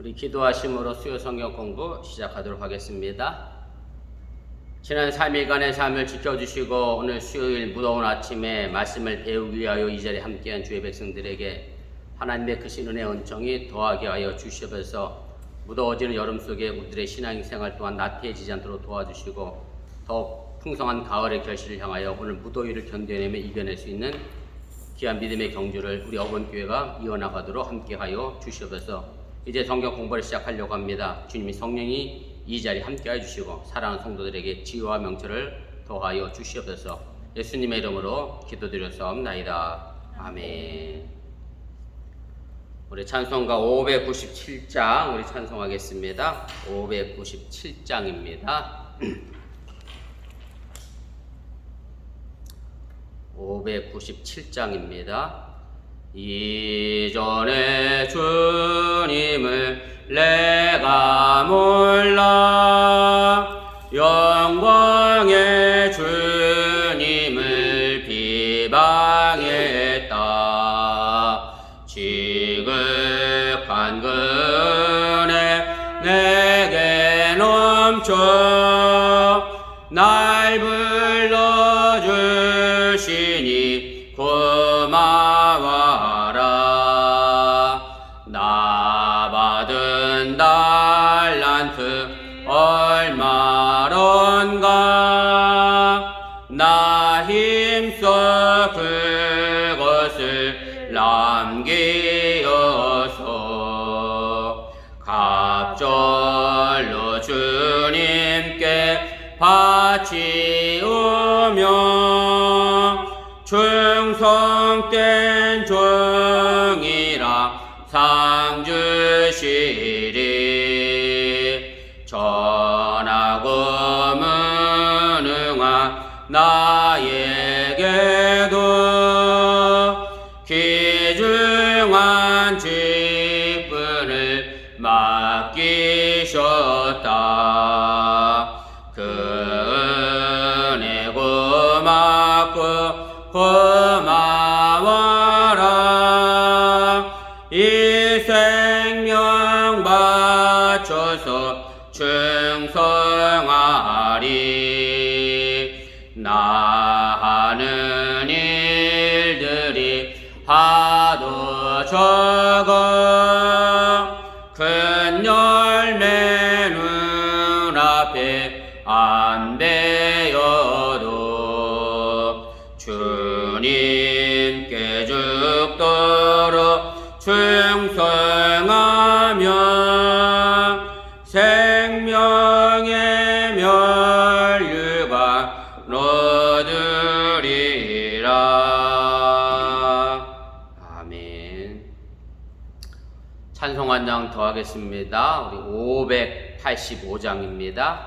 우리 기도하심으로 수요 성경 공부 시작하도록 하겠습니다. 지난 3일간의 삶을 지켜주시고 오늘 수요일 무더운 아침에 말씀을 배우기 위하여 이 자리에 함께한 주의 백성들에게 하나님의 크신 은혜 은총이 더하게 하여 주시옵소서. 무더워지는 여름 속에 우리들의 신앙생활 또한 나태해지지 않도록 도와주시고 더욱 풍성한 가을의 결실을 향하여 오늘 무더위를 견뎌내며 이겨낼 수 있는 귀한 믿음의 경주를 우리 어본교회가 이어나가도록 함께하여 주시옵소서. 이제 성경 공부를 시작하려고 합니다. 주님이 성령이 이 자리에 함께해 주시고 사랑하는 성도들에게 지혜와 명철을 더하여 주시옵소서. 예수님의 이름으로 기도드렸사옵나이다. 아멘. 우리 찬송가 597장 우리 찬송하겠습니다. 597장입니다. 597장입니다. 이전에 주님을 내가 몰라 영광의 주님을 비방했다. 지극한 은혜 내게 넘쳐 날 불러주시니 고마워라. 나 받은 달란트 얼마론가 나 힘써 그것을 남기어서 갑절로 주님께 바치우며 충성된 종이라 상 주시리. 전하고 무능한 나에게도 귀중한 직분을 맡기셨다. 그 은혜 고맙고 고마워라. 이 생명 바쳐서 충성하리. 나 하는 일들이 하도 적어 큰 열매 눈앞에 안 되어도 주님께 죽도록 충성하며 생명의 면류관 얻으리라. 아멘. 찬송 한 장 더 하겠습니다. 우리 585장입니다.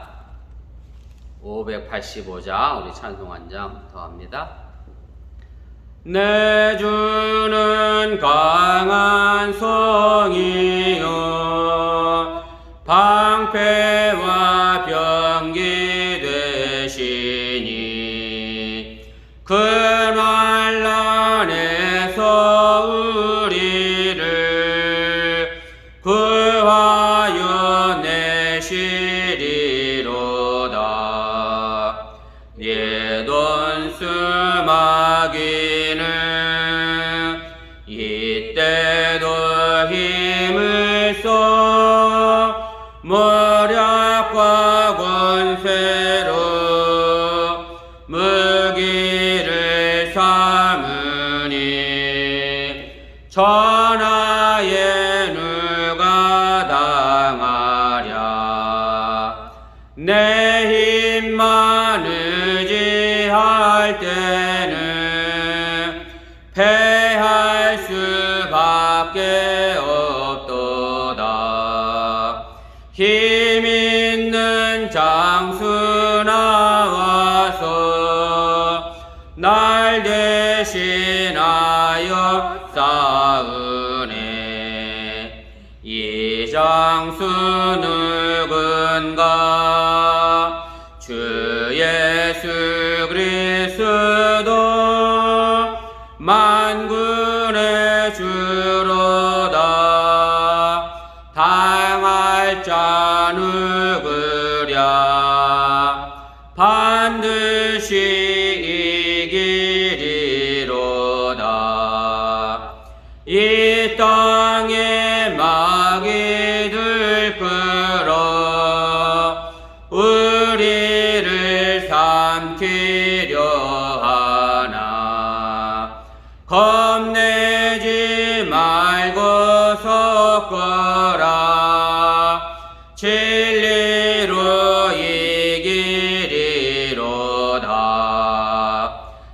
585장 우리 찬송 한 장 더 합니다. 내 주는 강한 성이요 방패와 병기 되시니 그 난란에서 우리를 구하여 내시리로다. 예돈 수마귀는 이때도 힘을 써 모략과 권세로 무기를 삼으니 전하에 누가 당하랴. 내 힘만 의지할 때는 패할 수밖에 없도다. 힘 있는 장수 나와서 날 대신하여 싸우네. 이 장수 누군가 주 예수 그리스도 만군의 주로다. 당 죽으랴 반드시 이기리로다. 이 땅에 마귀들 끌어 우리를 삼키려 하나 겁내지 말고 섞어라. 진리로 이기리로다.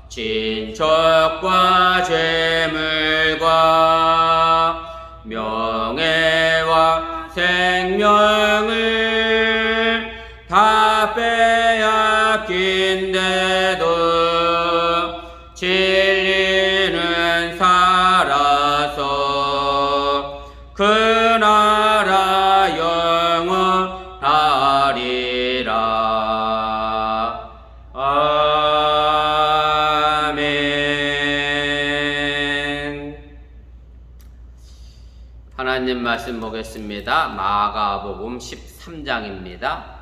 친척과 재물과 명예와 생명을 다 빼앗긴데도 진리는 살아서 그 나라 영원하리라. 아멘. 하나님 말씀 보겠습니다. 마가복음 13장입니다.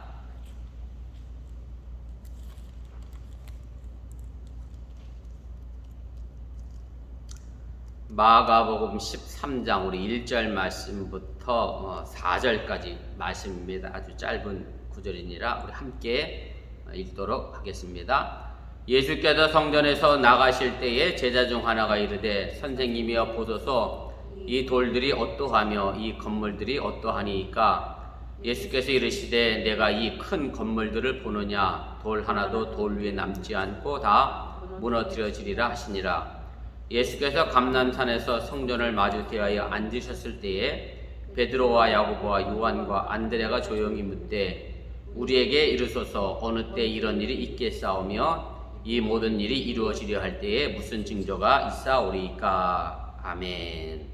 마가복음 13장 우리 1절 말씀부터 4절까지 말씀입니다. 아주 짧은 구절이니라 우리 함께 읽도록 하겠습니다. 예수께서 성전에서 나가실 때에 제자 중 하나가 이르되 선생님이여 보소서 이 돌들이 어떠하며 이 건물들이 어떠하니이까. 예수께서 이르시되 내가 이 큰 건물들을 보느냐. 돌 하나도 돌 위에 남지 않고 다 무너뜨려지리라 하시니라. 예수께서 감람산에서 성전을 마주 대하여 앉으셨을 때에 베드로와 야고보와 요한과 안드레가 조용히 묻되 우리에게 이르소서 어느 때 이런 일이 있겠사오며 이 모든 일이 이루어지려 할 때에 무슨 징조가 있사오리이까. 아멘.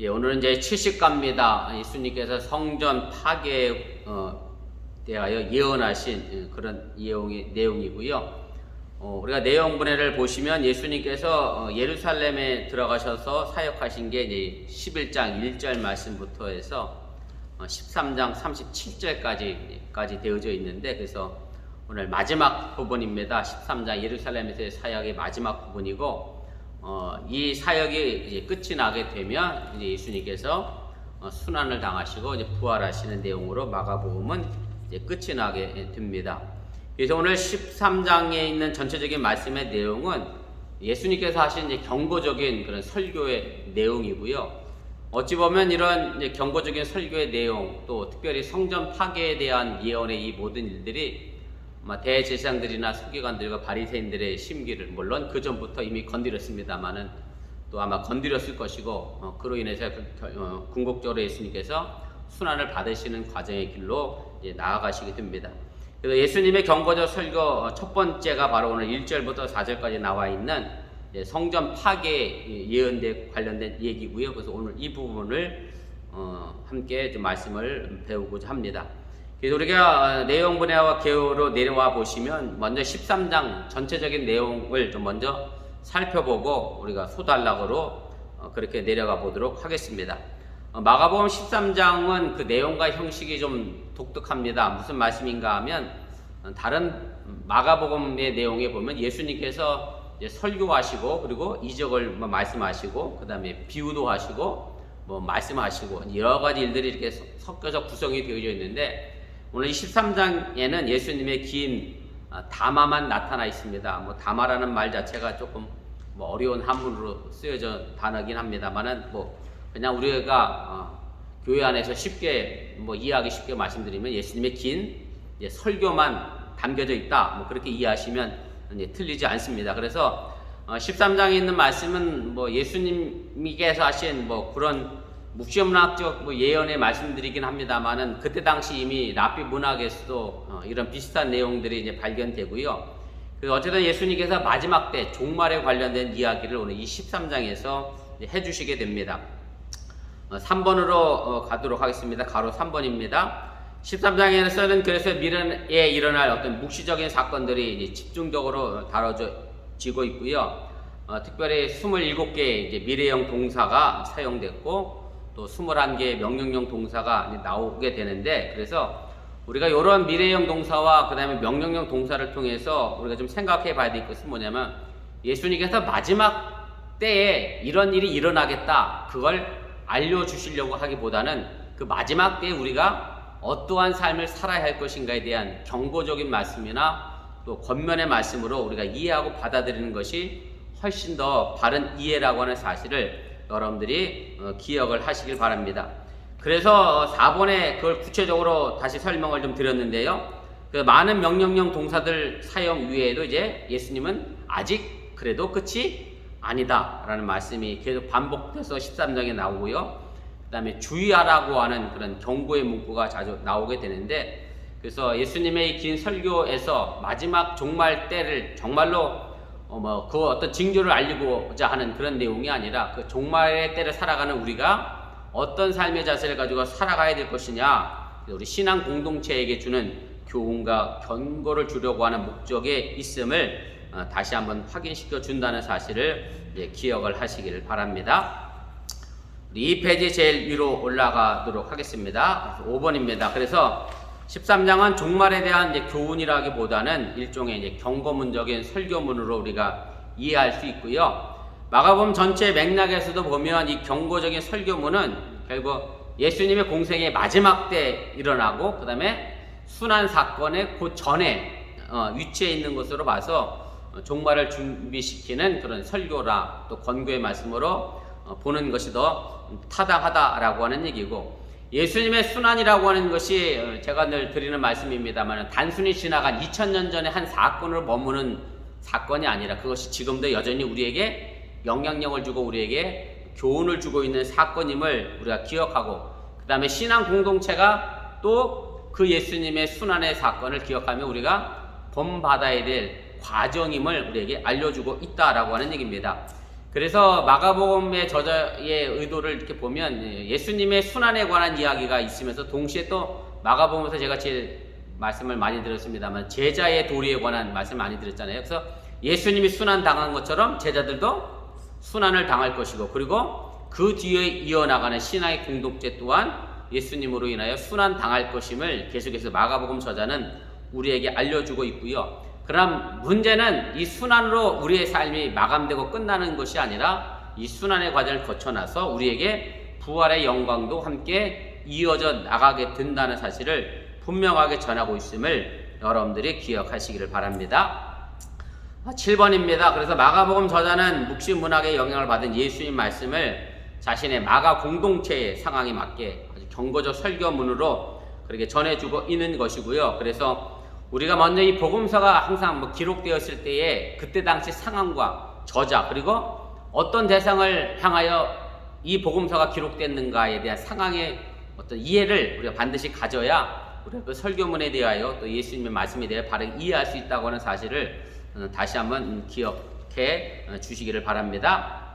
예, 오늘은 이제 70가입니다. 예수님께서 성전 파괴에 대하여 예언하신 그런 내용이고요. 우리가 내용분해를 보시면 예수님께서 예루살렘에 들어가셔서 사역하신 게 이제 11장 1절 말씀부터 해서 13장 37절까지 되어져 있는데, 그래서 오늘 마지막 부분입니다. 13장 예루살렘에서의 사역의 마지막 부분이고, 이 사역이 이제 끝이 나게 되면 이제 예수님께서 순환을 당하시고 이제 부활하시는 내용으로 마가복음은 이제 끝이 나게 됩니다. 그래서 오늘 13장에 있는 전체적인 말씀의 내용은 예수님께서 하신 이제 경고적인 그런 설교의 내용이고요. 어찌 보면 이런 이제 경고적인 설교의 내용, 또 특별히 성전 파괴에 대한 예언의 이 모든 일들이 대제사장들이나 서기관들과 바리새인들의 심기를 물론 그 전부터 이미 건드렸습니다만은 또 아마 건드렸을 것이고, 그로 인해서 궁극적으로 예수님께서 순환을 받으시는 과정의 길로 이제 나아가시게 됩니다. 그래서 예수님의 경고적 설교 첫 번째가 바로 오늘 1절부터 4절까지 나와 있는 성전 파괴 예언에 관련된 얘기고요. 그래서 오늘 이 부분을 함께 좀 말씀을 배우고자 합니다. 그래서 우리가 내용 분해와 개요로 내려와 보시면 먼저 13장 전체적인 내용을 좀 먼저 살펴보고 우리가 소단락으로 그렇게 내려가 보도록 하겠습니다. 마가복음 13장은 그 내용과 형식이 좀 독특합니다. 무슨 말씀인가 하면 다른 마가복음의 내용에 보면 예수님께서 이제 설교하시고 그리고 이적을 말씀하시고 그 다음에 비유도 하시고 말씀하시고 여러 가지 일들이 이렇게 섞여서 구성이 되어져 있는데, 오늘 이 13장에는 예수님의 긴 담화만 나타나 있습니다. 담화라는 말 자체가 조금 어려운 한문으로 쓰여져 단어긴 합니다만은 그냥 우리가 교회 안에서 쉽게 이해하기 쉽게 말씀드리면 예수님의 긴 설교만 담겨져 있다, 그렇게 이해하시면 틀리지 않습니다. 그래서 13장에 있는 말씀은 예수님께서 하신 그런 묵시문학적 예언의 말씀드리긴 합니다만은 그때 당시 이미 랍비 문학에서도 이런 비슷한 내용들이 이제 발견되고요. 그래서 어쨌든 예수님께서 마지막 때 종말에 관련된 이야기를 오늘 이 13장에서 해주시게 됩니다. 3번으로 가도록 하겠습니다. 가로 3번입니다. 13장에서는 그래서 미래에 일어날 어떤 묵시적인 사건들이 이제 집중적으로 다뤄지고 있고요. 특별히 27개의 이제 미래형 동사가 사용됐고, 또 21개의 명령형 동사가 나오게 되는데, 그래서 우리가 이런 미래형 동사와 그 다음에 명령형 동사를 통해서 우리가 좀 생각해 봐야 될 것은 뭐냐면, 예수님께서 마지막 때에 이런 일이 일어나겠다, 그걸 알려주시려고 하기보다는 그 마지막 때에 우리가 어떠한 삶을 살아야 할 것인가에 대한 경고적인 말씀이나 또 권면의 말씀으로 우리가 이해하고 받아들이는 것이 훨씬 더 바른 이해라고 하는 사실을 여러분들이 기억을 하시길 바랍니다. 그래서 4번에 그걸 구체적으로 다시 설명을 좀 드렸는데요. 그 많은 명령형 동사들 사용 이외에도 이제 예수님은 아직 그래도 끝이 아니다 라는 말씀이 계속 반복돼서 13장에 나오고요. 그 다음에 주의하라고 하는 그런 경고의 문구가 자주 나오게 되는데, 그래서 예수님의 긴 설교에서 마지막 종말 때를 정말로 그 어떤 징조를 알리고자 하는 그런 내용이 아니라, 그 종말의 때를 살아가는 우리가 어떤 삶의 자세를 가지고 살아가야 될 것이냐, 우리 신앙 공동체에게 주는 교훈과 견고를 주려고 하는 목적에 있음을 다시 한번 확인시켜 준다는 사실을 기억을 하시기를 바랍니다. 이 페이지 제일 위로 올라가도록 하겠습니다. 5번입니다. 그래서 13장은 종말에 대한 교훈이라기보다는 일종의 경고문적인 설교문으로 우리가 이해할 수 있고요. 마가복음 전체 맥락에서도 보면 이 경고적인 설교문은 결국 예수님의 공생의 마지막 때 일어나고, 그 다음에 순환 사건의 그 전에 위치해 있는 것으로 봐서 종말을 준비시키는 그런 설교라 또 권고의 말씀으로 보는 것이 더 타당하다라고 하는 얘기고, 예수님의 순환이라고 하는 것이 제가 늘 드리는 말씀입니다만 단순히 지나간 2000년 전의 한 사건으로 머무는 사건이 아니라, 그것이 지금도 여전히 우리에게 영향력을 주고 우리에게 교훈을 주고 있는 사건임을 우리가 기억하고, 그 다음에 신앙 공동체가 또 그 예수님의 순환의 사건을 기억하며 우리가 본받아야 될 과정임을 우리에게 알려주고 있다라고 하는 얘기입니다. 그래서 마가복음의 저자의 의도를 이렇게 보면 예수님의 순환에 관한 이야기가 있으면서 동시에 또 마가복음에서 제가 제일 말씀을 많이 드렸습니다만 제자의 도리에 관한 말씀을 많이 드렸잖아요. 그래서 예수님이 순환 당한 것처럼 제자들도 순환을 당할 것이고, 그리고 그 뒤에 이어나가는 신앙의 공동체 또한 예수님으로 인하여 순환 당할 것임을 계속해서 마가복음 저자는 우리에게 알려주고 있고요. 그럼 문제는 이 순환으로 우리의 삶이 마감되고 끝나는 것이 아니라 이 순환의 과정을 거쳐나서 우리에게 부활의 영광도 함께 이어져 나가게 된다는 사실을 분명하게 전하고 있음을 여러분들이 기억하시기를 바랍니다. 7번입니다. 그래서 마가복음 저자는 묵시문학의 영향을 받은 예수님 말씀을 자신의 마가 공동체의 상황에 맞게 아주 경고적 설교문으로 그렇게 전해주고 있는 것이고요. 그래서 우리가 먼저 이 복음서가 항상 기록되었을 때에 그때 당시 상황과 저자, 그리고 어떤 대상을 향하여 이 복음서가 기록됐는가에 대한 상황의 어떤 이해를 우리가 반드시 가져야 우리가 그 설교문에 대하여 또 예수님의 말씀에 대해 바르게 이해할 수 있다고 하는 사실을 다시 한번 기억해 주시기를 바랍니다.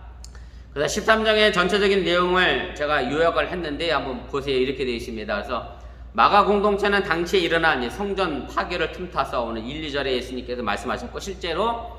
그래서 13장의 전체적인 내용을 제가 요약을 했는데 한번 보세요. 이렇게 되어 있습니다. 그래서 마가 공동체는 당시에 일어난 성전 파괴를 틈타서 오늘 1, 2절에 예수님께서 말씀하셨고, 실제로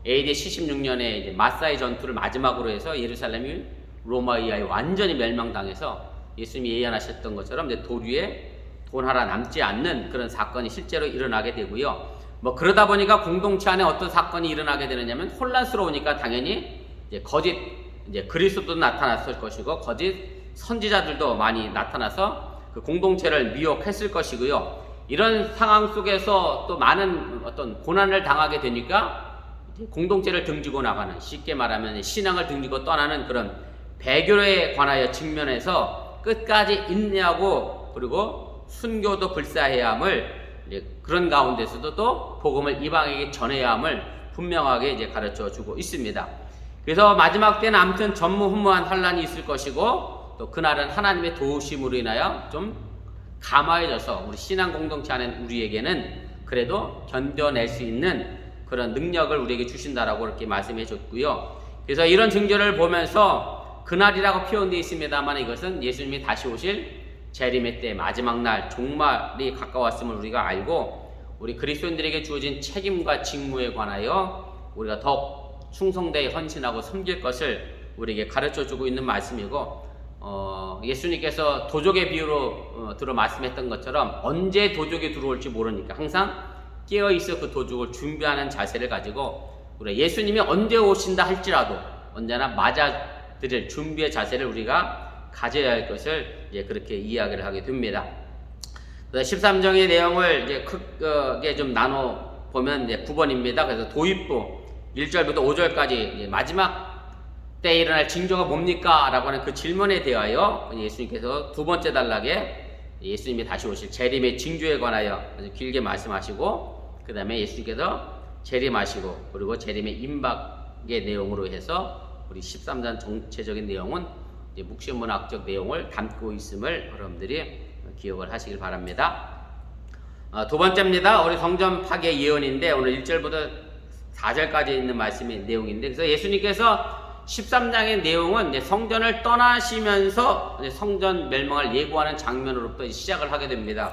AD 76년에 마사의 전투를 마지막으로 해서 예루살렘이 로마에 의하여 완전히 멸망당해서 예수님이 예언하셨던 것처럼 이제 돌 위에 돈 하나 남지 않는 그런 사건이 실제로 일어나게 되고요. 그러다 보니까 공동체 안에 어떤 사건이 일어나게 되느냐면, 혼란스러우니까 당연히 이제 그리스도도 나타났을 것이고 거짓 선지자들도 많이 나타나서 그 공동체를 미혹했을 것이고요. 이런 상황 속에서 또 많은 어떤 고난을 당하게 되니까 공동체를 등지고 나가는, 쉽게 말하면 신앙을 등지고 떠나는 그런 배교에 관하여 측면에서 끝까지 인내하고 그리고 순교도 불사해야 함을, 그런 가운데서도 또 복음을 이방에게 전해야 함을 분명하게 이제 가르쳐 주고 있습니다. 그래서 마지막 때는 아무튼 전무후무한 환란이 있을 것이고, 또 그날은 하나님의 도우심으로 인하여 좀 감화해져서 우리 신앙 공동체 안에 우리에게는 그래도 견뎌낼 수 있는 그런 능력을 우리에게 주신다라고 이렇게 말씀해 줬고요. 그래서 이런 징조를 보면서 그날이라고 표현되어 있습니다만, 이것은 예수님이 다시 오실 재림의 때 마지막 날 종말이 가까웠음을 우리가 알고, 우리 그리스도인들에게 주어진 책임과 직무에 관하여 우리가 더욱 충성되게 헌신하고 섬길 것을 우리에게 가르쳐주고 있는 말씀이고, 예수님께서 도적의 비유로 들어 말씀했던 것처럼 언제 도적이 들어올지 모르니까 항상 깨어있어 그 도적을 준비하는 자세를 가지고 우리가 예수님이 언제 오신다 할지라도 언제나 맞아들일 준비의 자세를 우리가 가져야 할 것을 이제 그렇게 이야기를 하게 됩니다. 13장의 내용을 이제 크게 좀 나눠 보면 이제 9번입니다. 그래서 도입부 1절부터 5절까지 마지막 때 일어날 징조가 뭡니까? 라고 하는 그 질문에 대하여 예수님께서 두 번째 단락에 예수님이 다시 오실 재림의 징조에 관하여 아주 길게 말씀하시고 그 다음에 예수님께서 재림하시고 그리고 재림의 임박의 내용으로 해서 우리 13장 전체적인 내용은 이제 묵시문학적 내용을 담고 있음을 여러분들이 기억을 하시길 바랍니다. 두 번째입니다. 우리 성전 파괴 예언인데 오늘 1절부터 4절까지 있는 말씀의 내용인데 그래서 예수님께서 13장의 내용은 이제 성전을 떠나시면서 이제 성전 멸망을 예고하는 장면으로부터 시작을 하게 됩니다.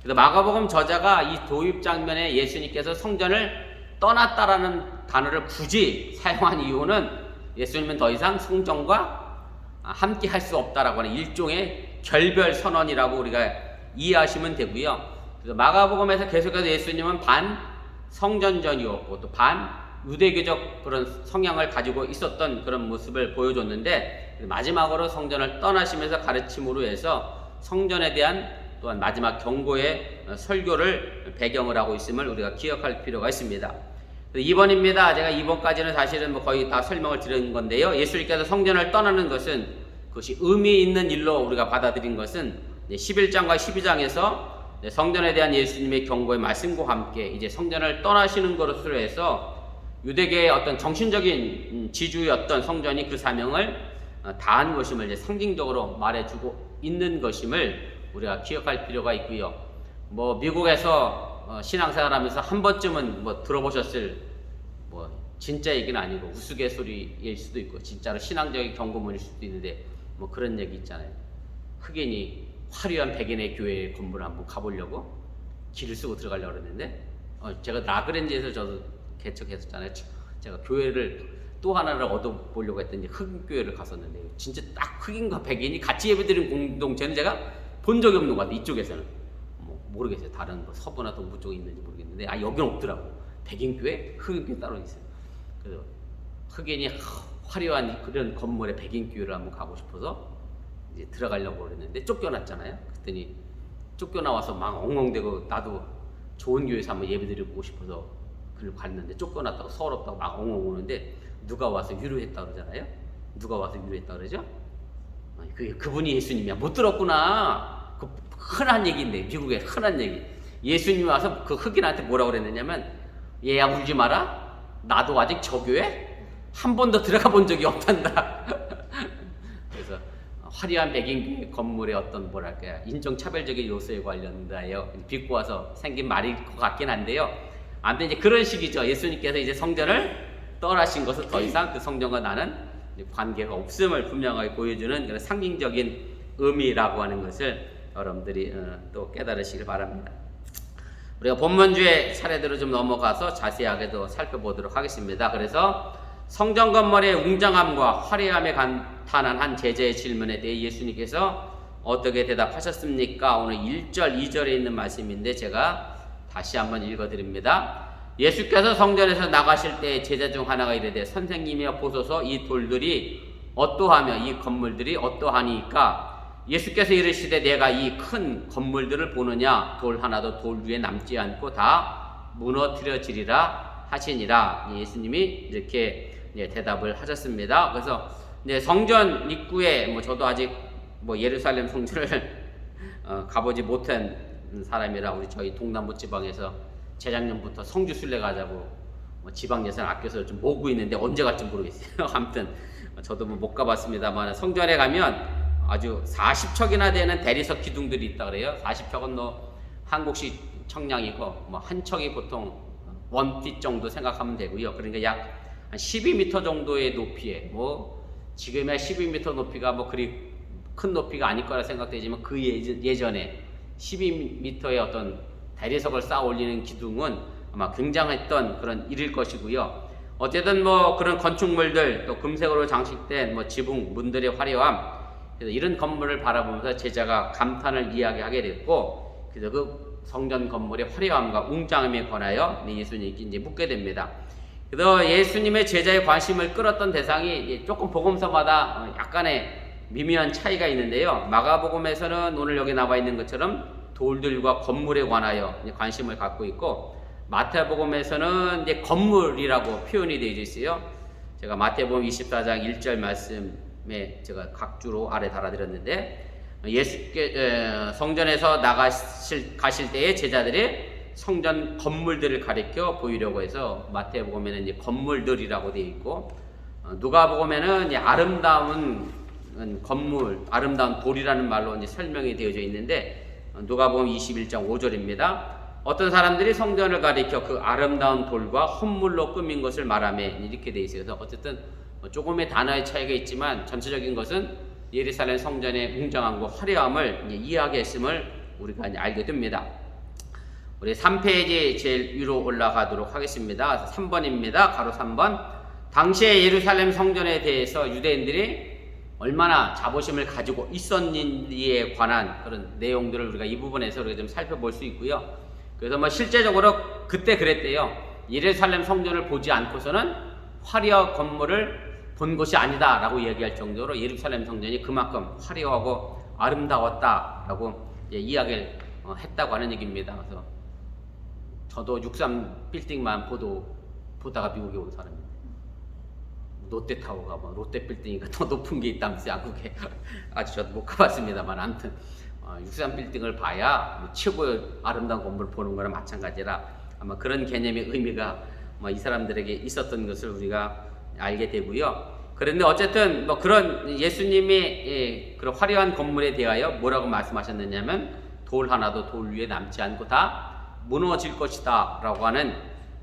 그래서 마가복음 저자가 이 도입 장면에 예수님께서 성전을 떠났다라는 단어를 굳이 사용한 이유는 예수님은 더 이상 성전과 함께 할 수 없다라고 하는 일종의 결별 선언이라고 우리가 이해하시면 되고요. 그래서 마가복음에서 계속해서 예수님은 반 성전전이었고 또 반 유대교적 그런 성향을 가지고 있었던 그런 모습을 보여줬는데 마지막으로 성전을 떠나시면서 가르침으로 해서 성전에 대한 또한 마지막 경고의 설교를 배경을 하고 있음을 우리가 기억할 필요가 있습니다. 2번입니다. 제가 2번까지는 사실은 거의 다 설명을 드린 건데요. 예수님께서 성전을 떠나는 것은 그것이 의미 있는 일로 우리가 받아들인 것은 11장과 12장에서 성전에 대한 예수님의 경고의 말씀과 함께 이제 성전을 떠나시는 것으로 해서 유대계의 어떤 정신적인 지주였던 성전이 그 사명을 다한 것임을 이제 상징적으로 말해주고 있는 것임을 우리가 기억할 필요가 있고요. 미국에서 신앙생활하면서 한 번쯤은 들어보셨을 진짜 얘기는 아니고 우스갯소리일 수도 있고 진짜로 신앙적인 경고문일 수도 있는데 그런 얘기 있잖아요. 흑인이 화려한 백인의 교회 건물을 한번 가보려고 길을 쓰고 들어가려고 그랬는데 제가 라그랜지에서 저도 개척했었잖아요. 제가 교회를 또 하나를 얻어보려고 했더니 흑인 교회를 갔었는데 진짜 딱 흑인과 백인이 같이 예배드리는 공동체는 제가 본 적이 없는 것 같아요. 이쪽에서는 모르겠어요. 다른 서부나 동부 쪽에 있는지 모르겠는데 여기는 없더라고. 백인 교회, 흑인 교회 따로 있어요. 그래서 흑인이 화려한 그런 건물에 백인 교회를 한번 가고 싶어서 이제 들어가려고 그랬는데 쫓겨났잖아요. 그랬더니 쫓겨나와서 막 엉엉대고 나도 좋은 교회에서 한번 예배드리고 싶어서 그걸 갔는데 쫓겨났다고 서럽다고 막 엉엉 우는데 누가 와서 위로했다 그러잖아요. 누가 와서 위로했다 그러죠? 그분이 예수님이야. 못 들었구나. 그 흔한 얘기인데 미국의 흔한 얘기. 예수님이 와서 그 흑인한테 뭐라고 그랬느냐면 얘야 울지 마라. 나도 아직 저 교회 한 번도 들어가 본 적이 없단다. 그래서 화려한 백인 건물의 어떤 인종차별적인 요소에 관련하여 빚고 와서 생긴 말일 것 같긴 한데요. 아무튼 이제 그런 식이죠. 예수님께서 이제 성전을 떠나신 것은 더 이상 그 성전과 나는 관계가 없음을 분명하게 보여주는 그런 상징적인 의미라고 하는 것을 여러분들이 또 깨달으시길 바랍니다. 우리가 본문주의 차례대로 좀 넘어가서 자세하게도 살펴보도록 하겠습니다. 그래서 성전 건물의 웅장함과 화려함에 감탄한 한 제자의 질문에 대해 예수님께서 어떻게 대답하셨습니까? 오늘 1절, 2절에 있는 말씀인데 제가 다시 한번 읽어드립니다. 예수께서 성전에서 나가실 때 제자 중 하나가 이르되 선생님이여 보소서 이 돌들이 어떠하며 이 건물들이 어떠하니까 예수께서 이르시되 내가 이 큰 건물들을 보느냐 돌 하나도 돌 위에 남지 않고 다 무너뜨려지리라 하시니라. 예수님이 이렇게 대답을 하셨습니다. 그래서 성전 입구에 저도 아직 예루살렘 성전을 가보지 못한 사람이라 우리 저희 동남부 지방에서 재작년부터 성주 순례 가자고 지방 예산 아껴서 좀 모으고 있는데 언제 갈지 모르겠어요. 아무튼 저도 못 가봤습니다만 성전에 가면 아주 40척이나 되는 대리석 기둥들이 있다 그래요. 40척은 한국식 청량이고 한 척이 보통 원핏 정도 생각하면 되고요. 그러니까 약 한 12m 정도의 높이에 지금의 12m 높이가 그리 큰 높이가 아닐 거라 생각되지만 그 예전에 12m의 어떤 대리석을 쌓아 올리는 기둥은 아마 굉장했던 그런 일일 것이고요. 어쨌든 그런 건축물들 또 금색으로 장식된 지붕 문들의 화려함 그래서 이런 건물을 바라보면서 제자가 감탄을 이야기하게 됐고, 그래서 그 성전 건물의 화려함과 웅장함에 관하여 예수님께 이제 묻게 됩니다. 그래서 예수님의 제자의 관심을 끌었던 대상이 조금 복음서마다 약간의 미묘한 차이가 있는데요. 마가복음에서는 오늘 여기 나와 있는 것처럼 돌들과 건물에 관하여 관심을 갖고 있고, 마태복음에서는 이제 건물이라고 표현이 되어 있어요. 제가 마태복음 24장 1절 말씀에 제가 각주로 아래 달아드렸는데, 예수께 성전에서 가실 때에 제자들이 성전 건물들을 가리켜 보이려고 해서 마태복음에는 이제 건물들이라고 되어 있고, 누가복음에는 이제 아름다운 건물, 아름다운 돌이라는 말로 이제 설명이 되어져 있는데, 누가복음 21장 5절입니다. 어떤 사람들이 성전을 가리켜 그 아름다운 돌과 헌물로 꾸민 것을 말하며 이렇게 되어 있어요. 그래서 어쨌든 조금의 단어의 차이가 있지만 전체적인 것은 예루살렘 성전의 웅장함과 화려함을 이야기했음을 우리가 알게 됩니다. 우리 3페이지 제일 위로 올라가도록 하겠습니다. 3번입니다. 가로 3번. 당시에 예루살렘 성전에 대해서 유대인들이 얼마나 자부심을 가지고 있었는지에 관한 그런 내용들을 우리가 이 부분에서 우리가 좀 살펴볼 수 있고요. 그래서 실제적으로 그때 그랬대요. 예루살렘 성전을 보지 않고서는 화려한 건물을 본 것이 아니다 라고 얘기할 정도로 예루살렘 성전이 그만큼 화려하고 아름다웠다 라고 이야기를 했다고 하는 얘기입니다. 그래서 저도 63 빌딩만 보다가 미국에 온 사람입니다. 롯데타워가 롯데 빌딩이가 더 높은 게 있다면서 양국에 아직 저도 못 가봤습니다만, 아무튼 63 빌딩을 봐야 최고의 아름다운 건물을 보는 거랑 마찬가지라 아마 그런 개념의 의미가 이 사람들에게 있었던 것을 우리가 알게 되고요. 그런데 어쨌든 그런 예수님이 그런 화려한 건물에 대하여 뭐라고 말씀하셨느냐면, 돌 하나도 돌 위에 남지 않고 다 무너질 것이다 라고 하는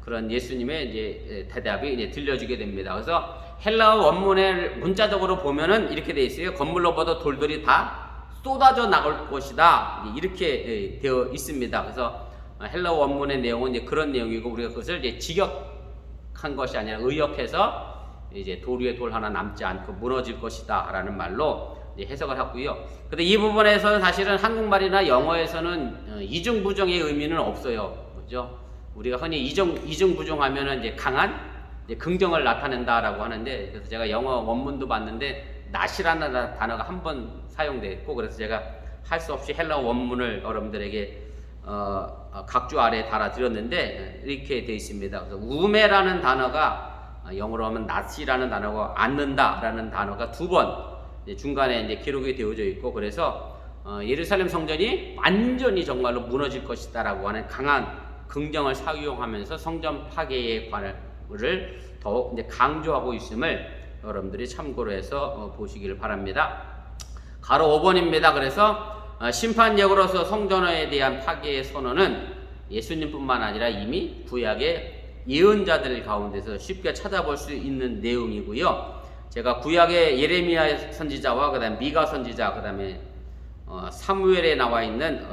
그런 예수님의 이제 대답이 이제 들려주게 됩니다. 그래서 헬라어 원문의 문자적으로 보면은 이렇게 되어 있어요. 건물로부터 돌들이 다 쏟아져 나올 것이다, 이렇게 되어 있습니다. 그래서 헬라어 원문의 내용은 이제 그런 내용이고, 우리가 그것을 이제 직역한 것이 아니라 의역해서 이제 돌 위에 돌 하나 남지 않고 무너질 것이다라는 말로 해석을 하고요. 근데 이 부분에서는 사실은 한국말이나 영어에서는 이중부정의 의미는 없어요, 그죠? 우리가 흔히 이중부정하면은 이제 강한 이제 긍정을 나타낸다라고 하는데, 그래서 제가 영어 원문도 봤는데 not이라는 단어가 한 번 사용됐고, 그래서 제가 할 수 없이 헬라어 원문을 여러분들에게 각주 아래에 달아드렸는데 이렇게 되어 있습니다. 그래서 우매라는 단어가 영어로 하면 not이라는 단어가 앉는다라는 단어가 두 번 중간에 이제 기록이 되어져 있고, 그래서 예루살렘 성전이 완전히 정말로 무너질 것이다라고 하는 강한 긍정을 사용하면서 성전 파괴의 관을 더욱 이제 강조하고 있음을 여러분들이 참고로 해서 보시기를 바랍니다. 가로 5번입니다. 그래서 심판역으로서 성전에 대한 파괴의 선언은 예수님뿐만 아니라 이미 구약의 예언자들 가운데서 쉽게 찾아볼 수 있는 내용이고요. 제가 구약의 예레미야 선지자와 그다음에 미가 선지자, 그다음에 사무엘에 나와 있는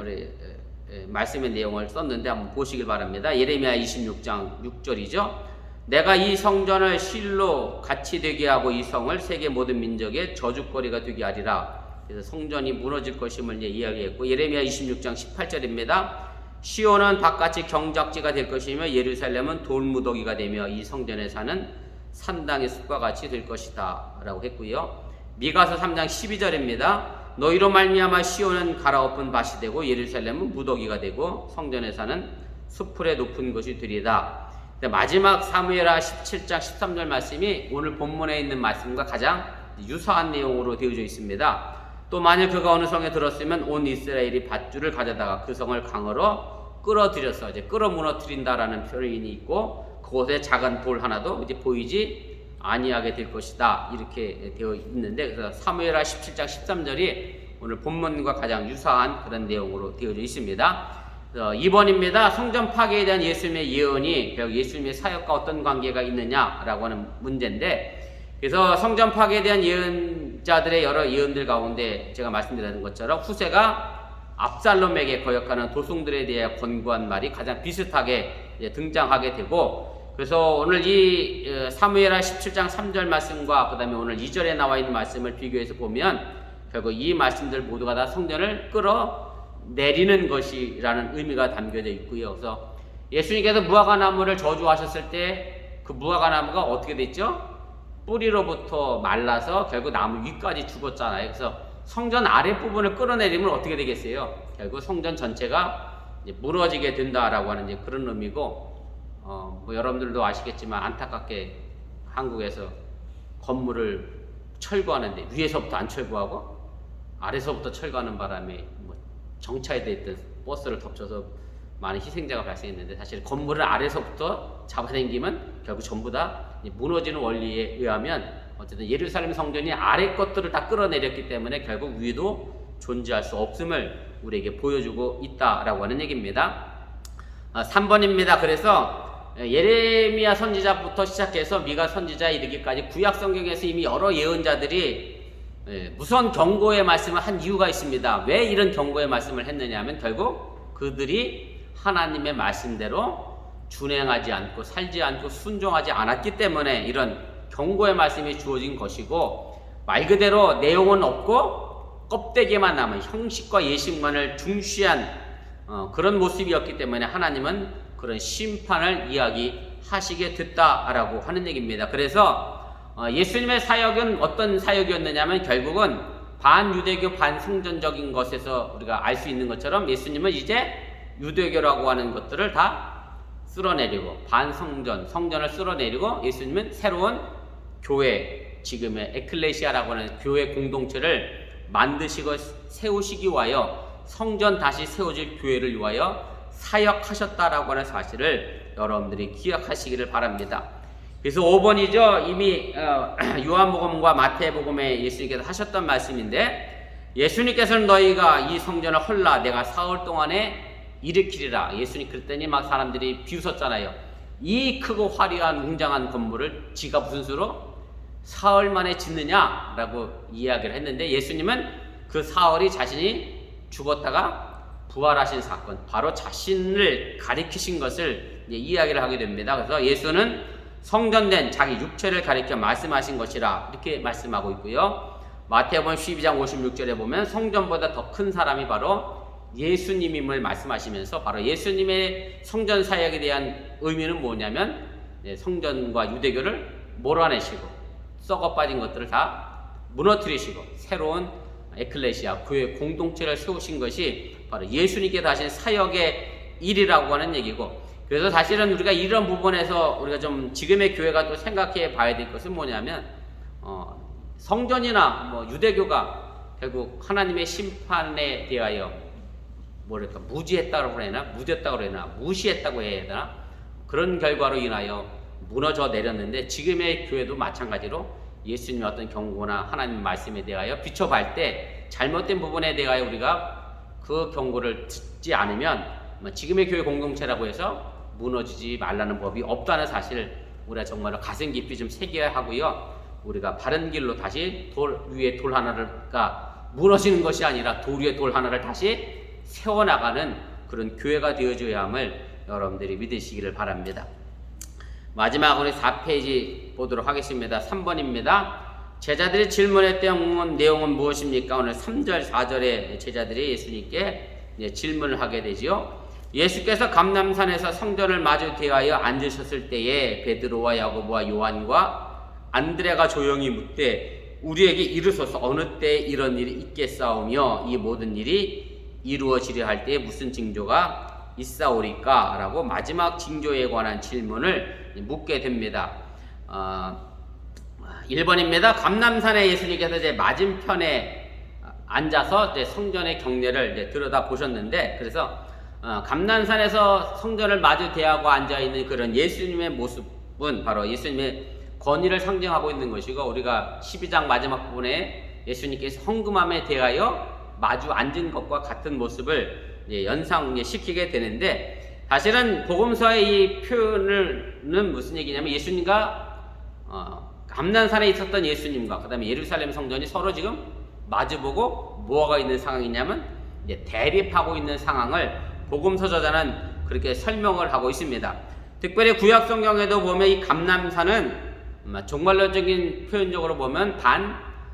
말씀의 내용을 썼는데 한번 보시길 바랍니다. 예레미야 26장 6절이죠. 내가 이 성전을 실로 같이 되게 하고 이 성을 세계 모든 민족의 저주거리가 되게 하리라. 그래서 성전이 무너질 것임을 이야기했고, 예레미야 26장 18절입니다. 시온은 바깥이 경작지가 될 것이며 예루살렘은 돌무더기가 되며 이 성전에 사는 산당의 숲과 같이 될 것이다 라고 했고요. 미가서 3장 12절입니다. 너희로 말미암아 시온은 갈아엎은 밭이 되고 예루살렘은 무더기가 되고 성전에 사는 수풀의 높은 것이 되리다. 마지막 사무엘하 17장 13절 말씀이 오늘 본문에 있는 말씀과 가장 유사한 내용으로 되어져 있습니다. 또 만일 그가 어느 성에 들었으면 온 이스라엘이 밧줄을 가져다가 그 성을 강으로 끌어들여서 이제 끌어 무너뜨린다라는 표현이 있고, 그곳에 작은 돌 하나도 이제 보이지 아니하게 될 것이다, 이렇게 되어 있는데, 그래서 사무엘하 17장 13절이 오늘 본문과 가장 유사한 그런 내용으로 되어져 있습니다. 2번입니다. 성전 파괴에 대한 예수님의 예언이 결국 예수님의 사역과 어떤 관계가 있느냐라고 하는 문제인데, 그래서 성전 파괴에 대한 예언자들의 여러 예언들 가운데 제가 말씀드린 것처럼 후세가 압살롬에게 거역하는 도승들에 대해 권고한 말이 가장 비슷하게 등장하게 되고, 그래서 오늘 이 사무엘하 17장 3절 말씀과 그 다음에 오늘 2절에 나와 있는 말씀을 비교해서 보면 결국 이 말씀들 모두가 다 성전을 끌어내리는 것이라는 의미가 담겨져 있고요. 그래서 예수님께서 무화과나무를 저주하셨을 때 그 무화과나무가 어떻게 됐죠? 뿌리로부터 말라서 결국 나무 위까지 죽었잖아요. 그래서 성전 아랫부분을 끌어내리면 어떻게 되겠어요? 결국 성전 전체가 이제 무너지게 된다라고 하는 이제 그런 의미고, 뭐 여러분들도 아시겠지만 안타깝게 한국에서 건물을 철거하는데 위에서부터 안 철거하고 아래서부터 철거하는 바람에 뭐 정차돼 있던 버스를 덮쳐서 많은 희생자가 발생했는데, 사실 건물을 아래서부터 잡아당기면 결국 전부 다 무너지는 원리에 의하면 어쨌든 예루살렘 성전이 아래 것들을 다 끌어내렸기 때문에 결국 위도 존재할 수 없음을 우리에게 보여주고 있다라고 하는 얘기입니다. 3번입니다. 그래서 예레미야 선지자부터 시작해서 미가 선지자에 이르기까지 구약 성경에서 이미 여러 예언자들이 무서운 경고의 말씀을 한 이유가 있습니다. 왜 이런 경고의 말씀을 했느냐 하면 결국 그들이 하나님의 말씀대로 준행하지 않고 살지 않고 순종하지 않았기 때문에 이런 경고의 말씀이 주어진 것이고, 말 그대로 내용은 없고 껍데기만 남은 형식과 예식만을 중시한 그런 모습이었기 때문에 하나님은 그런 심판을 이야기하시게 됐다라고 하는 얘기입니다. 그래서 예수님의 사역은 어떤 사역이었느냐면 결국은 반유대교 반성전적인 것에서 우리가 알 수 있는 것처럼 예수님은 이제 유대교라고 하는 것들을 다 쓸어내리고 반성전, 성전을 쓸어내리고 예수님은 새로운 교회, 지금의 에클레시아라고 하는 교회 공동체를 만드시고 세우시기 위하여 성전 다시 세워질 교회를 위하여 사역하셨다라고 하는 사실을 여러분들이 기억하시기를 바랍니다. 그래서 5번이죠. 이미 요한복음과 마태복음에 예수님께서 하셨던 말씀인데, 예수님께서는 너희가 이 성전을 헐라 내가 사흘 동안에 일으키리라. 예수님 그랬더니 막 사람들이 비웃었잖아요. 이 크고 화려한 웅장한 건물을 지가 무슨 수로 사흘 만에 짓느냐라고 이야기를 했는데, 예수님은 그 사흘이 자신이 죽었다가 부활하신 사건, 바로 자신을 가리키신 것을 이야기를 하게 됩니다. 그래서 예수는 성전된 자기 육체를 가리켜 말씀하신 것이라 이렇게 말씀하고 있고요. 마태복음 12장 56절에 보면 성전보다 더 큰 사람이 바로 예수님임을 말씀하시면서 바로 예수님의 성전 사역에 대한 의미는 뭐냐면 성전과 유대교를 몰아내시고 썩어 빠진 것들을 다 무너뜨리시고 새로운 에클레시아 교회 공동체를 세우신 것이 바로 예수님께서 하신 사역의 일이라고 하는 얘기고, 그래서 사실은 우리가 이런 부분에서 우리가 좀 지금의 교회가 또 생각해 봐야 될 것은 뭐냐면 성전이나 뭐 유대교가 결국 하나님의 심판에 대하여 뭐랄까 무지했다고 해야 되나, 무뎠다고 해야 되나, 무시했다고 해야 되나, 그런 결과로 인하여 무너져 내렸는데, 지금의 교회도 마찬가지로 예수님의 어떤 경고나 하나님 말씀에 대하여 비춰볼 때 잘못된 부분에 대하여 우리가 그 경고를 듣지 않으면 지금의 교회 공동체라고 해서 무너지지 말라는 법이 없다는 사실을 우리가 정말로 가슴 깊이 좀 새겨야 하고요. 우리가 바른 길로 다시 돌 위에 돌 하나가 무너지는 것이 아니라 돌 위에 돌 하나를 다시 세워나가는 그런 교회가 되어줘야 함을 여러분들이 믿으시기를 바랍니다. 마지막으로 4페이지 보도록 하겠습니다. 3번입니다. 제자들이 질문했던 내용은 무엇입니까? 오늘 3절, 4절에 제자들이 예수님께 질문을 하게 되지요. 예수께서 감람산에서 성전을 마주 대하여 앉으셨을 때에 베드로와 야고보와 요한과 안드레가 조용히 묻되 우리에게 이르소서 어느 때에 이런 일이 있겠사오며 이 모든 일이 이루어지려 할 때에 무슨 징조가 있사오리까? 라고 마지막 징조에 관한 질문을 묻게 됩니다. 1번입니다. 감람산에 예수님께서 이제 맞은편에 앉아서 이제 성전의 경례를 이제 들여다 보셨는데, 그래서 감람산에서 성전을 마주 대하고 앉아 있는 그런 예수님의 모습은 바로 예수님의 권위를 상징하고 있는 것이고, 우리가 12장 마지막 부분에 예수님께서 헌금함에 대하여 마주 앉은 것과 같은 모습을 연상시키게 되는데, 사실은 복음서의 이 표현은 무슨 얘기냐면 예수님과 감람산에 있었던 예수님과 그 다음에 예루살렘 성전이 서로 지금 마주보고 뭐가 있는 상황이냐면 이제 대립하고 있는 상황을 복음서 저자는 그렇게 설명을 하고 있습니다. 특별히 구약 성경에도 보면 이 감람산은 종말론적인 표현적으로 보면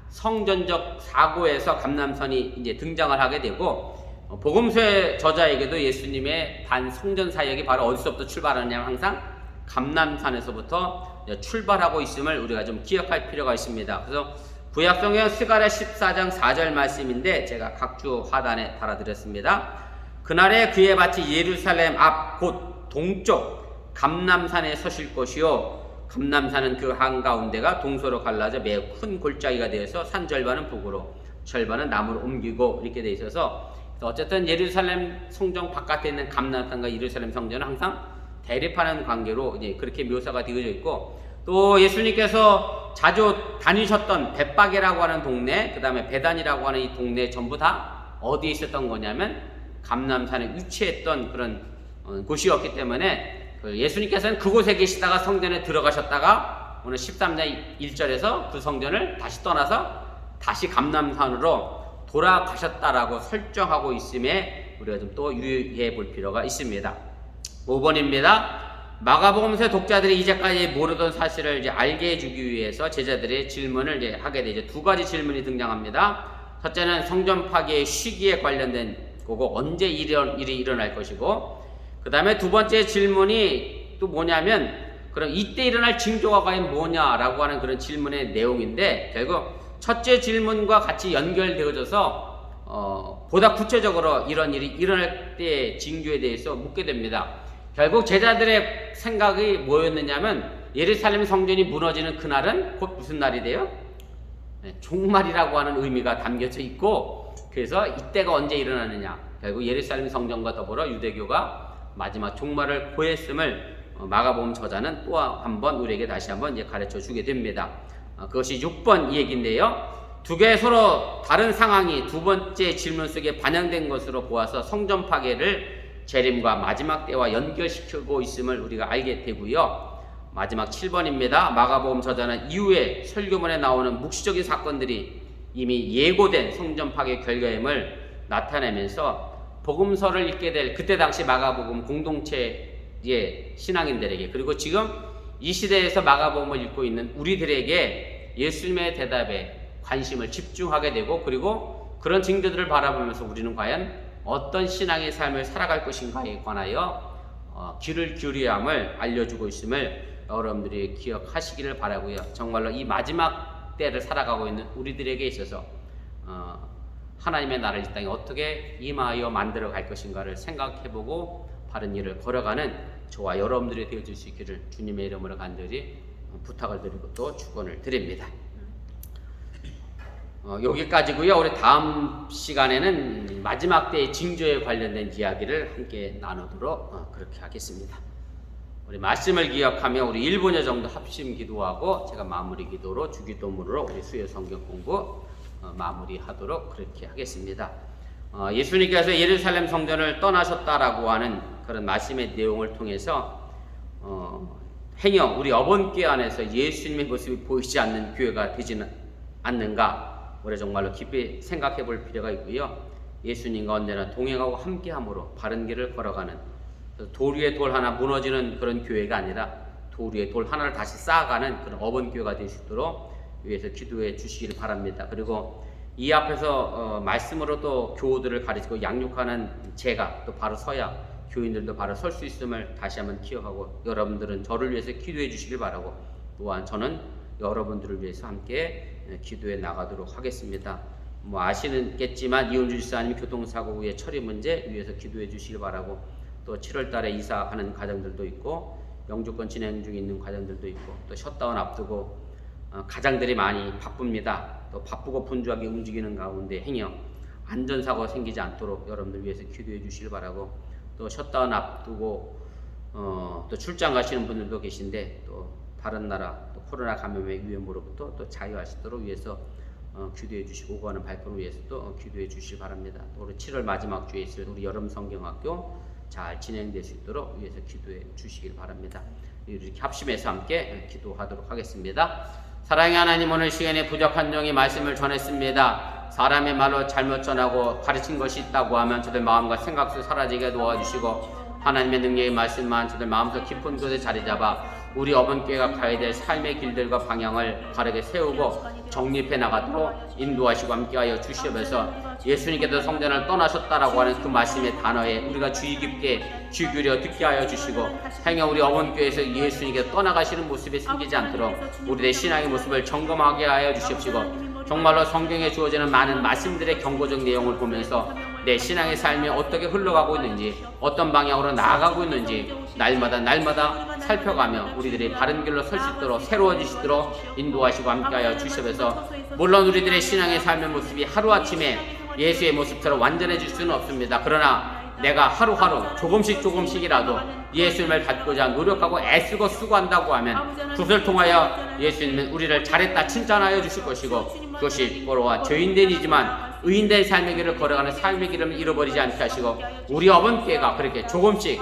성전적 사고에서 감람산이 이제 등장을 하게 되고, 복음서의 저자에게도 예수님의 반성전 사역이 바로 어디서부터 출발하느냐면 항상 감람산에서부터 출발하고 있음을 우리가 좀 기억할 필요가 있습니다. 그래서 구약성경 스가랴 14장 4절 말씀인데 제가 각주 하단에 달아드렸습니다. 그날에 그의 밭이 예루살렘 앞 곧 동쪽 감람산에 서실 것이요, 감람산은 그 한가운데가 동서로 갈라져 매우 큰 골짜기가 되어서 산 절반은 북으로 절반은 남으로 옮기고 이렇게 돼 있어서, 어쨌든 예루살렘 성전 바깥에 있는 감람산과 예루살렘 성전은 항상 대립하는 관계로 이제 그렇게 묘사가 되어져 있고, 또 예수님께서 자주 다니셨던 벳바게라고 하는 동네, 그 다음에 베단이라고 하는 이 동네 전부 다 어디에 있었던 거냐면 감람산에 위치했던 그런 곳이었기 때문에 예수님께서는 그곳에 계시다가 성전에 들어가셨다가 오늘 13장 1절에서 그 성전을 다시 떠나서 다시 감람산으로 돌아가셨다라고 설정하고 있음에 우리가 좀 또 유의해 볼 필요가 있습니다. 5번입니다. 마가복음서 독자들이 이제까지 모르던 사실을 이제 알게 해주기 위해서 제자들의 질문을 이제 하게 되죠. 두 가지 질문이 등장합니다. 첫째는 성전 파괴의 시기에 관련된 거고, 언제 일이 일어날 것이고, 그 다음에 두 번째 질문이 또 뭐냐면, 그럼 이때 일어날 징조가 과연 뭐냐라고 하는 그런 질문의 내용인데, 결국 첫째 질문과 같이 연결되어져서 보다 구체적으로 이런 일이 일어날 때의 징조에 대해서 묻게 됩니다. 결국 제자들의 생각이 뭐였느냐면, 예루살렘 성전이 무너지는 그날은 곧 무슨 날이 돼요? 종말이라고 하는 의미가 담겨져 있고, 그래서 이때가 언제 일어나느냐, 결국 예루살렘 성전과 더불어 유대교가 마지막 종말을 고했음을 마가복음 저자는 또 한 번 우리에게 다시 한번 이제 가르쳐 주게 됩니다. 그것이 6번 이 얘기인데요. 두 개의 서로 다른 상황이 두 번째 질문 속에 반영된 것으로 보아서 성전 파괴를 재림과 마지막 때와 연결시키고 있음을 우리가 알게 되고요. 마지막 7번입니다. 마가복음 저자는 이후에 설교문에 나오는 묵시적인 사건들이 이미 예고된 성전 파괴 결과임을 나타내면서 복음서를 읽게 될 그때 당시 마가복음 공동체의 신앙인들에게, 그리고 지금 이 시대에서 마가복음을 읽고 있는 우리들에게 예수님의 대답에 관심을 집중하게 되고, 그리고 그런 징조들을 바라보면서 우리는 과연 어떤 신앙의 삶을 살아갈 것인가에 관하여 귀를 기울여야 함을 알려주고 있음을 여러분들이 기억하시기를 바라고요. 정말로 이 마지막 때를 살아가고 있는 우리들에게 있어서 하나님의 나라를 이 땅에 어떻게 임하여 만들어 갈 것인가를 생각해보고 바른 일을 걸어가는 저와 여러분들이 되어줄 수 있기를 주님의 이름으로 간절히 부탁을 드리고 또 축원을 드립니다. 여기까지고요. 우리 다음 시간에는 마지막 때의 징조에 관련된 이야기를 함께 나누도록 그렇게 하겠습니다. 우리 말씀을 기억하며 우리 1분여 정도 합심 기도하고 제가 마무리 기도로 주기도문으로 우리 수요 성경 공부 마무리하도록 그렇게 하겠습니다. 예수님께서 예루살렘 성전을 떠나셨다라고 하는 그런 말씀의 내용을 통해서 행여 우리 어번교회 안에서 예수님의 모습이 보이지 않는 교회가 되지는 않는가, 우리 정말로 깊이 생각해 볼 필요가 있고요. 예수님과 언제나 동행하고 함께함으로 바른 길을 걸어가는, 돌 위에 돌 하나 무너지는 그런 교회가 아니라 돌 위에 돌 하나를 다시 쌓아가는 그런 어번교회가 될 수 있도록 위해서 기도해 주시길 바랍니다. 그리고 이 앞에서 말씀으로 또 교우들을 가르치고 양육하는 제가 또 바로 서야 교인들도 바로 설 수 있음을 다시 한번 기억하고, 여러분들은 저를 위해서 기도해 주시길 바라고, 또한 저는 여러분들을 위해서 함께 기도해 나가도록 하겠습니다. 아시겠지만 이은주 집사님 교통사고 후에 처리 문제 위해서 기도해 주시길 바라고, 또 7월 달에 이사하는 가정들도 있고 영주권 진행 중에 있는 가정들도 있고, 또 셧다운 앞두고 가장들이 많이 바쁩니다. 또 바쁘고 분주하게 움직이는 가운데 행여 안전사고 생기지 않도록 여러분들 위해서 기도해 주시길 바라고, 또 셧다운 앞두고 또 출장 가시는 분들도 계신데 또 다른 나라 또 코로나 감염의 위험으로부터 또 자유하시도록 위해서 기도해 주시고, 오고 하는 발표를 위해서도 기도해 주시기 바랍니다. 또 우리 7월 마지막 주에 있을 우리 여름 성경학교 잘 진행될 수 있도록 위해서 기도해 주시길 바랍니다. 이렇게 합심해서 함께 기도하도록 하겠습니다. 사랑의 하나님, 오늘 시간에 부족한 종이 말씀을 전했습니다. 사람의 말로 잘못 전하고 가르친 것이 있다고 하면 저들 마음과 생각 속 사라지게 도와주시고, 하나님의 능력의 말씀만 저들 마음속 깊은 곳에 자리 잡아 우리 어번교회가 가야 될 삶의 길들과 방향을 바르게 세우고 정립해 나가도록 인도하시고 함께하여 주시옵소서. 예수님께서 성전을 떠나셨다라고 하는 그 말씀의 단어에 우리가 주의 깊게 귀 기울여 듣게 하여 주시고, 행여 우리 어번교회에서 예수님께서 떠나가시는 모습이 생기지 않도록 우리의 신앙의 모습을 점검하게 하여 주시옵시고, 정말로 성경에 주어지는 많은 말씀들의 경고적 내용을 보면서 내 신앙의 삶이 어떻게 흘러가고 있는지, 어떤 방향으로 나아가고 있는지 날마다 살펴가며 우리들이 바른 길로 설 수 있도록 새로워지시도록 인도하시고 함께하여 주시옵소서. 물론 우리들의 신앙의 삶의 모습이 하루아침에 예수의 모습처럼 완전해질 수는 없습니다. 그러나 내가 하루하루 조금씩이라도 예수님을 받고자 노력하고 애쓰고 수고한다고 하면 그것을 통하여 예수님은 우리를 잘했다 칭찬하여 주실 것이고, 그것이 보로와 죄인된이지만 의인된 삶의 길을 걸어가는 삶의 길을 잃어버리지 않게 하시고, 우리 어번교회가 그렇게 조금씩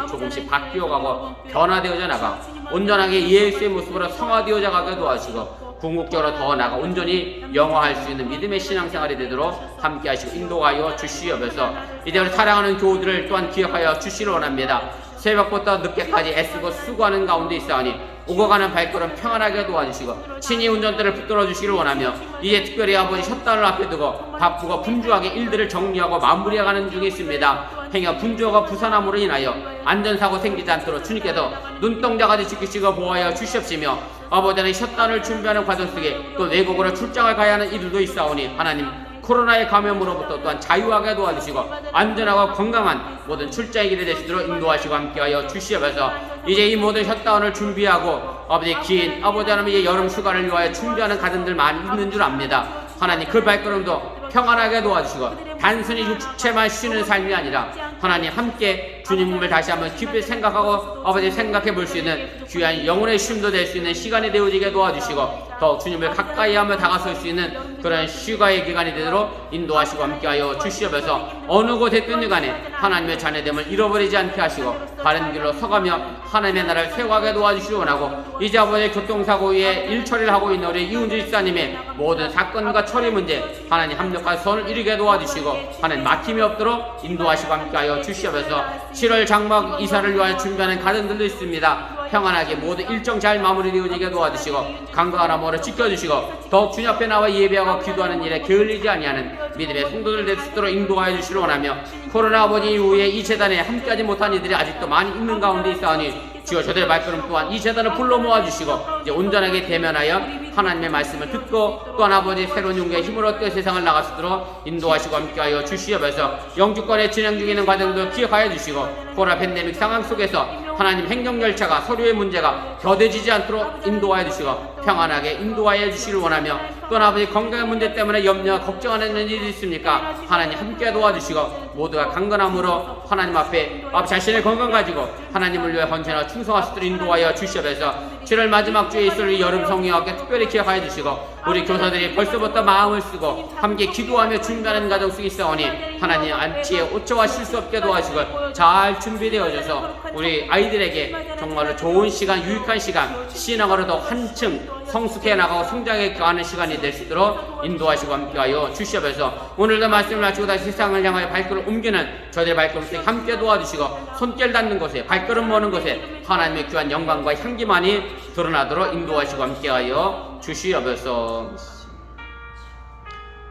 바뀌어가고 변화되어져 나가 온전하게 예수의 모습으로 성화되어져 가게 도와주시고, 궁극적으로 더 나아가 온전히 영화할 수 있는 믿음의 신앙생활이 되도록 함께 하시고 인도하여 주시옵소서. 이제 우리 사랑하는 교우들을 또한 기억하여 주시기 원합니다. 새벽부터 늦게까지 애쓰고 수고하는 가운데 있사오니 오고 가는 발걸음 평안하게 도와주시고 친히 운전대를 붙들어 주시기를 원하며, 이제 특별히 아버지 셧다운을 앞에 두고 바쁘고 분주하게 일들을 정리하고 마무리해가는 중에 있습니다. 행여 분주하고 부산함으로 인하여 안전사고 생기지 않도록 주님께서 눈동자까지 지키시고 보호하여 주시옵시며, 아버지는 셧다운을 준비하는 과정 속에 또 외국으로 출장을 가야 하는 이들도 있사오니 하나님, 코로나의 감염으로부터 또한 자유하게 도와주시고 안전하고 건강한 모든 출장의 길이 되시도록 인도하시고 함께하여 주시옵소서. 이제 이 모든 셧다운을 준비하고 아버지 긴 아버지 하나님의 여름 휴가를 위하여 준비하는 가정들 많이 있는 줄 압니다. 하나님, 그 발걸음도 평안하게 도와주시고 단순히 육체만 쉬는 삶이 아니라 하나님 함께 주님을 다시 한번 깊이 생각하고 아버지 생각해 볼 수 있는 귀한 영혼의 쉼도 될 수 있는 시간이 되어지게 도와주시고, 더욱 주님을 가까이 하며 다가설 수 있는 그런 휴가의 기간이 되도록 인도하시고 함께하여 주시옵소서. 어느 곳에 있든 간에 하나님의 자녀됨을 잃어버리지 않게 하시고 바른 길로 서가며 하나님의 나라를 세워가게 도와주시기 원하고, 이제 아버지 교통사고 위에 일처리를 하고 있는 우리 이은주 집사님의 모든 사건과 처리 문제 하나님 합력한 선을 이루게 도와주시고 하나님 막힘이 없도록 인도하시고 함께하여 주시옵소서. 7월 장막 이사를 위하여 준비하는 가정들도 있습니다. 평안하게 모두 일정 잘 마무리되어지게 도와주시고 강건한 암호로 지켜주시고, 더욱 주님 앞에 나와 예배하고 기도하는 일에 게을리지 아니하는 믿음의 성도들 될 수 있도록 인도하여 주시기 원하며, 코로나 아버지 이후에 이 재단에 함께하지 못한 이들이 아직도 많이 있는 가운데 있사오니 주여 저들의 발걸음 또한 이 재단을 불러 모아주시고 이제 온전하게 대면하여 하나님의 말씀을 듣고 또한 아버지 새로운 용기의 힘을 얻게 세상을 나갈 수 있도록 인도하시고 함께하여 주시옵소서. 영주권에 진행 중에 있는 과정도 기억하여 주시고, 코로나 팬데믹 상황 속에서 하나님 행정열차가 서류의 문제가 더뎌지지 않도록 인도하여 주시고 평안하게 인도하여 주시기를 원하며, 또한 아버지 건강의 문제 때문에 염려 걱정하는 일이 있습니까? 하나님 함께 도와주시고 모두가 강건함으로 하나님 앞에 자신의 건강 가지고 하나님을 위해 헌신하고 충성할 수 있도록 인도하여 주시옵소서. 7월 마지막 주에 있을 이 여름 성령학교 특별히 기억하여 주시고, 우리 교사들이 벌써부터 마음을 쓰고 함께 기도하며 준비하는 가정 속에 있사오니 하나님 안치에 오차와 실수 없게 도와주시고 잘 준비되어져서 우리 아이들에게 정말로 좋은 시간, 유익한 시간, 신앙으로 더 한층 성숙해 나가고 성장해 가는 시간이 될 수 있도록 인도하시고 함께하여 주시옵소서. 오늘도 말씀을 마치고 다시 세상을 향하여 발걸음 옮기는 저들의 발걸음에 함께 도와주시고 손길 닿는 곳에 발걸음 모는 곳에 하나님의 귀한 영광과 향기만이 드러나도록 인도하시고 함께하여 주시옵소서.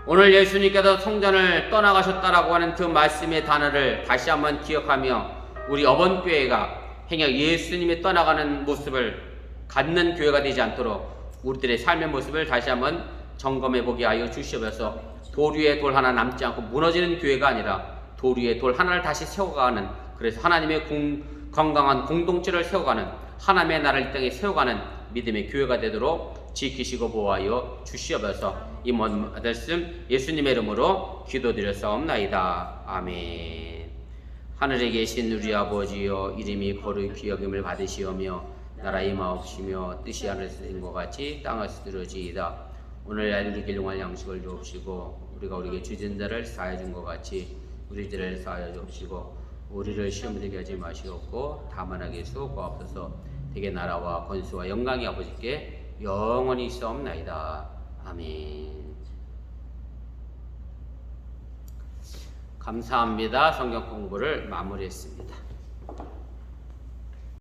오늘 예수님께서 성전을 떠나가셨다라고 하는 그 말씀의 단어를 다시 한번 기억하며 우리 어번교회가 행여 예수님이 떠나가는 모습을 갖는 교회가 되지 않도록 우리들의 삶의 모습을 다시 한번 점검해 보게 하여 주시옵소서. 돌 위에 돌 하나 남지 않고 무너지는 교회가 아니라 돌 위에 돌 하나를 다시 세워가는, 그래서 하나님의 건강한 공동체를 세워가는, 하나님의 나라를 이 땅에 세워가는 믿음의 교회가 되도록 지키시고 보호하여 주시옵소서. 이 먼 말씀 예수님의 이름으로 기도드렸사옵나이다. 아멘. 하늘에 계신 우리 아버지여, 이름이 거룩히 여김을 받으시오며 나라 임하옵시며 뜻이 하늘에서 된 것 같이 땅에서 이루어지이다. 오늘 날 우리 길용할 양식을 주옵시고 우리가 우리에게 주진 자를 사하여 준 것 같이 우리들을 사하여 주옵시고 우리를 시험에 들게 하지 마시옵고 다만 하게 수고하옵소서. 대개 나라와 권수와 영광이 아버지께 영원히 있사옵나이다. 아멘. 감사합니다. 성경 공부를 마무리했습니다.